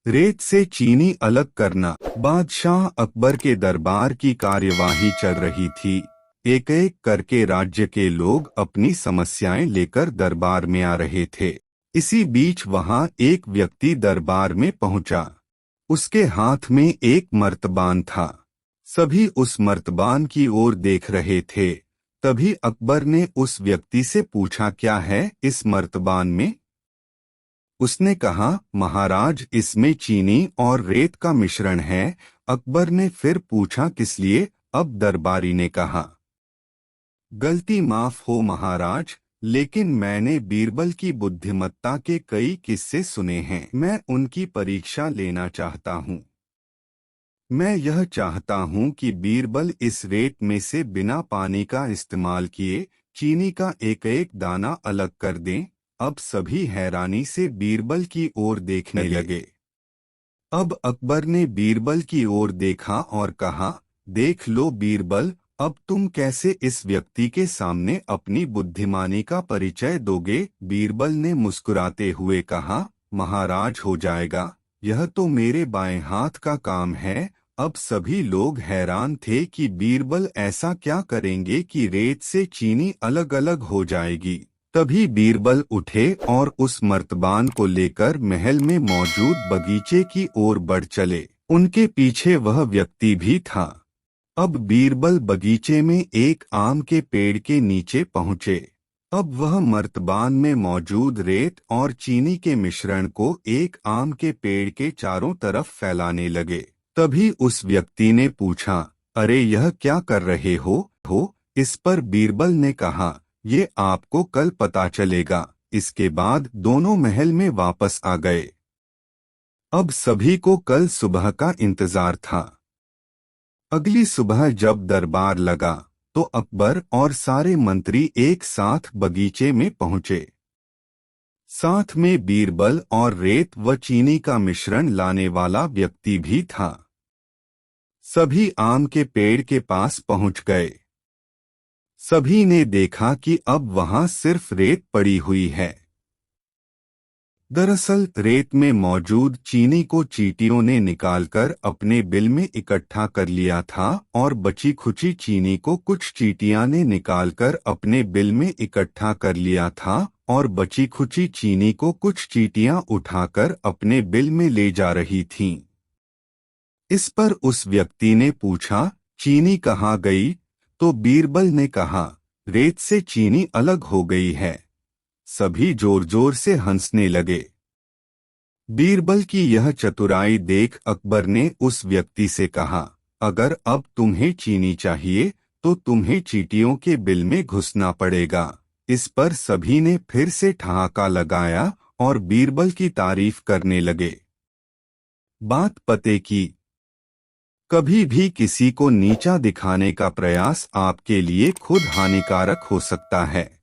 रेत से चीनी अलग करना। बादशाह अकबर के दरबार की कार्यवाही चल रही थी। एक एक करके राज्य के लोग अपनी समस्याएं लेकर दरबार में आ रहे थे। इसी बीच वहां एक व्यक्ति दरबार में पहुंचा। उसके हाथ में एक मर्तबान था। सभी उस मर्तबान की ओर देख रहे थे। तभी अकबर ने उस व्यक्ति से पूछा, क्या है इस मर्तबान में? उसने कहा, महाराज, इसमें चीनी और रेत का मिश्रण है। अकबर ने फिर पूछा, किस लिए? अब दरबारी ने कहा, गलती माफ हो महाराज, लेकिन मैंने बीरबल की बुद्धिमत्ता के कई किस्से सुने हैं। मैं उनकी परीक्षा लेना चाहता हूँ। मैं यह चाहता हूँ कि बीरबल इस रेत में से बिना पानी का इस्तेमाल किए चीनी का एक एक दाना अलग कर दें। अब सभी हैरानी से बीरबल की ओर देखने लगे। अब अकबर ने बीरबल की ओर देखा और कहा, देख लो बीरबल, अब तुम कैसे इस व्यक्ति के सामने अपनी बुद्धिमानी का परिचय दोगे? बीरबल ने मुस्कुराते हुए कहा, महाराज, हो जाएगा, यह तो मेरे बाएं हाथ का काम है। अब सभी लोग हैरान थे कि बीरबल ऐसा क्या करेंगे कि रेत से चीनी अलग अलग हो जाएगी। तभी बीरबल उठे और उस मर्तबान को लेकर महल में मौजूद बगीचे की ओर बढ़ चले। उनके पीछे वह व्यक्ति भी था। अब बीरबल बगीचे में एक आम के पेड़ के नीचे पहुंचे। अब वह मर्तबान में मौजूद रेत और चीनी के मिश्रण को एक आम के पेड़ के चारों तरफ फैलाने लगे। तभी उस व्यक्ति ने पूछा, अरे यह क्या कर रहे हो? इस पर बीरबल ने कहा, ये आपको कल पता चलेगा। इसके बाद दोनों महल में वापस आ गए। अब सभी को कल सुबह का इंतजार था। अगली सुबह जब दरबार लगा तो अकबर और सारे मंत्री एक साथ बगीचे में पहुंचे। साथ में बीरबल और रेत व चीनी का मिश्रण लाने वाला व्यक्ति भी था। सभी आम के पेड़ के पास पहुंच गए। सभी ने देखा कि अब वहां सिर्फ रेत पड़ी हुई है। दरअसल रेत में मौजूद चीनी को चींटियों ने निकालकर अपने बिल में इकट्ठा कर लिया था और बची खुची चीनी को कुछ चींटियां ने निकालकर अपने बिल में इकट्ठा कर लिया था और बची खुची चीनी को कुछ चींटियां उठाकर अपने बिल में ले जा रही थीं। इस पर उस व्यक्ति ने पूछा, चीनी कहाँ गई? तो बीरबल ने कहा, रेत से चीनी अलग हो गई है। सभी जोर जोर से हंसने लगे। बीरबल की यह चतुराई देख अकबर ने उस व्यक्ति से कहा, अगर अब तुम्हें चीनी चाहिए तो तुम्हें चींटियों के बिल में घुसना पड़ेगा। इस पर सभी ने फिर से ठहाका लगाया और बीरबल की तारीफ करने लगे। बात पते की। कभी भी किसी को नीचा दिखाने का प्रयास आपके लिए खुद हानिकारक हो सकता है।